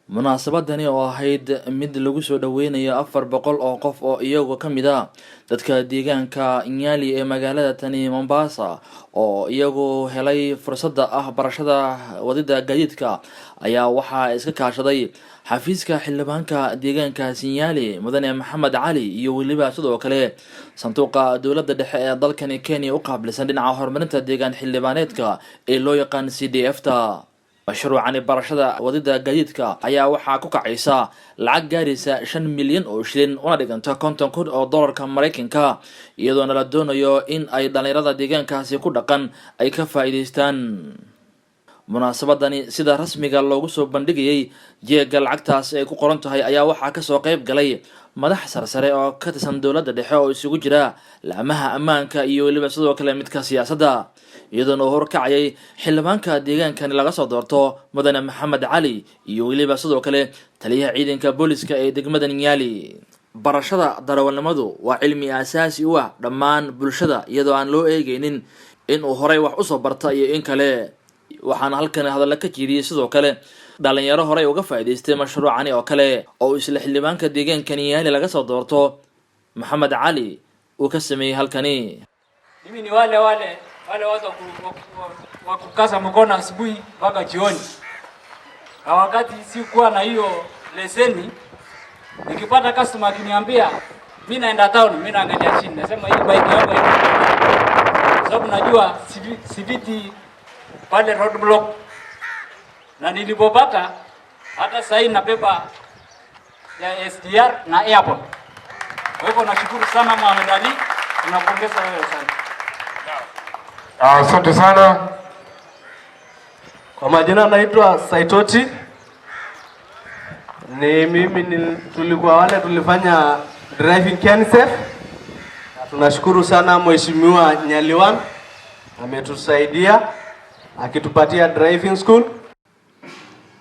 munaasabadani oo ahayd mid lagu soo dhaweynayo 400 oo qof oo iyagu kamid ah dadka deegaanka Nyali ee magaalada tani Mombasa oo iyagu helay fursada barashada wadida gaadiidka ayaa waxa iska kaashaday xafiiska xildhibaanka deegaanka Nyali mudane Maxamed Cali iyo waliba sidoo kale sanduuqa dawladda dhexe ee dalkani Kenya u qaabilsan dhinaca horumarinta deegaan xildhibaaneedka ee loo yaqaan CDF-ta. mashruucani barashada wadida gaadiidka ayaa waxaa ku kacaysa lacag gaaraysa 5 milyan oo shilin una dhiganta $50,000 oo dollarka Mareykanka iyadoo la doonayo in ay dhalinyarada deegaankaasi ku dhaqan ay ka faa'iideystaan. munaasabadani sida rasmiga loogu soo bandhigayay jeega lacagtaas ay ku qoran tahay ayaa waxaa ka soo qayb galay madax sarsare oo ka tirsan dawladda dhexe oo isugu jira laamaha ammaanka iyo waliba sidoo kale midka siyaasadda iyadoo uu horkacayay xildhibaanka deegaankan laga soo doorto mudane Maxamed Cali iyo waliba sidoo kale taliyaha ciidanka booliska ee degmada Nyali. barashada darawalnimadu waa cilmi aasaasi u ah dhammaan bulshada iyadoo aan loo eegaynin in uu horay wax u soo barta iyo in kale. waxaan halkan hadalka ka jeediyay sidoo kale dhalinyaro horay uga faa'iideystay mashruucani oo kale oo isla xildhibaanka deegaanka Nyali laga soo doorto Maxamed Cali uu ka sameeyay halkani. Mimi ni wale watu wa kukaza mkono asubuhi mpaka jioni. Na wakati sikuwa na hiyo leseni, nikipata customer akiniambia mimi naenda town, mimi naangalia chini nasema hii bike yangu sababu najua siviti pale roadblock. Na nilipopata hata sasa na pepa ya SDR na airport. Kwa hivyo nashukuru sana Mohamed Ali, tunapongeza wewe sana. Asante sana. Kwa majina naitwa Saitoti. Ni mimi tulikuwa wale tulifanya driving KenSafe. Tunashukuru sana Mheshimiwa Nyaliwan ametusaidia akitupatia driving school.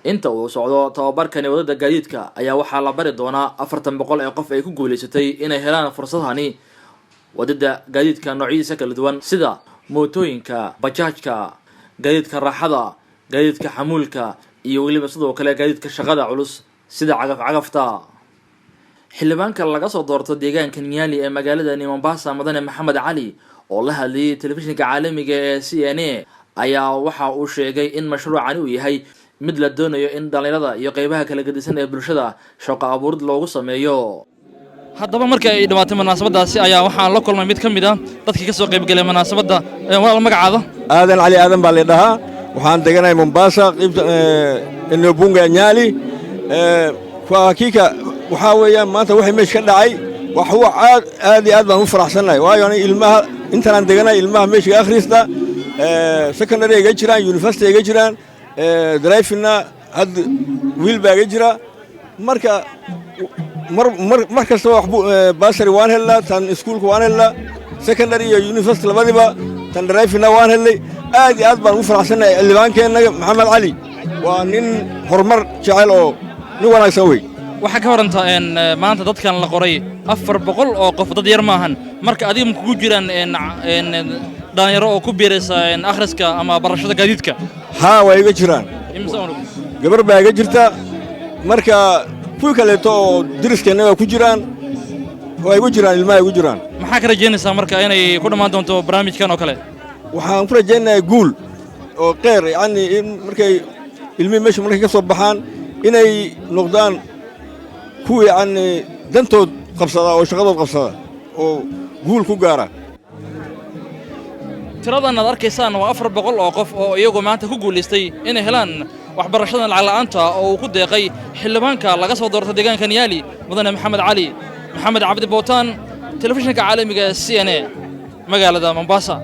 inta uu socdo tababarkani wadada gaadiidka ayaa waxaa la bari doonaa 400 ee qof ay ku guuleysatay inay helaan fursadani wadada gaadiidka noocyadiisa kala duwan sida mootooyinka, bajaajka, gaadiidka raaxada, gaadiidka xamuulka iyo waliba sidoo kale gaadiidka shaqada culus sida cagaf-cagafta. xildhibaanka laga soo doorto deegaanka Nyali ee magaalada Mombasa mudane Maxamed Cali oo la hadlayay telefishinka caalamiga ee CNN ayaa waxa uu sheegay in mashruucani uu yahay mid la doonayo in dhalinyarada iyo qaybaha kala gedisan ee bulshada shaqo abuurid loogu sameeyo. haddaba markii ay dhamaatay munaasabadaasi ayaa waxaan la kulmay mid kamid ah dadkii ka soo qayb galay munaasabada walaal magacaada aadan cali aadan baa leedahay waxaan deganahay Mombasa qeybta Bunga Nyali kwa hakika waxa weeyaan maanta wixii meesha ka dhacay wax uu aad iyo aad baan u faraxsanahay waayo ilmaha intaan deganahay ilmaha meesha akhrista secondary ga jiraan university ga jiraan driving-na had wiil baa ga jira marka mar kasta wax basari waan helnaa tan iskuulka waan helnaa secondary iyo university labadiba tan driving-na waan helnay aad iyo aad baan u faraxsanahay xildhibaankeenna Maxamed Cali waa nin horumar jecel oo nin wanaagsan wey. waxa ka waranta maanta dadkan la qoray 400 oo qof dad yar maahan marka adiga ku jiraan dhalinyaro oo ku biiraysa akhriska ama barashada gaadiidka haa way iga jiraan gabar baa iga jirta marka kuwa kale oo diriskeenna ku jiraan way igu jiraan ilmaha igu jiraan. maxaa ka rajaynaysaa marka inay ku dhamaan doonto barnaamijkan oo kale? waxaan ku rajaynayaa guul oo qeyr yani in markay ilmihi meesha markay ka soo baxaan inay noqdaan kuwii yani dantood qabsada oo shaqadood qabsada oo guul ku gaara. tiradan aad arkaysaan waa 400 oo qof oo iyagu maanta ku guuleystay inay helaan waxbarashada lacag la'aanta oo uu ku deeqay xildhibaanka laga soo doortay deegaanka Nyali mudane Maxamed Cali. Maxamed Cabdi Bootaan, telefishinka caalamiga CNN magaalada Mombasa.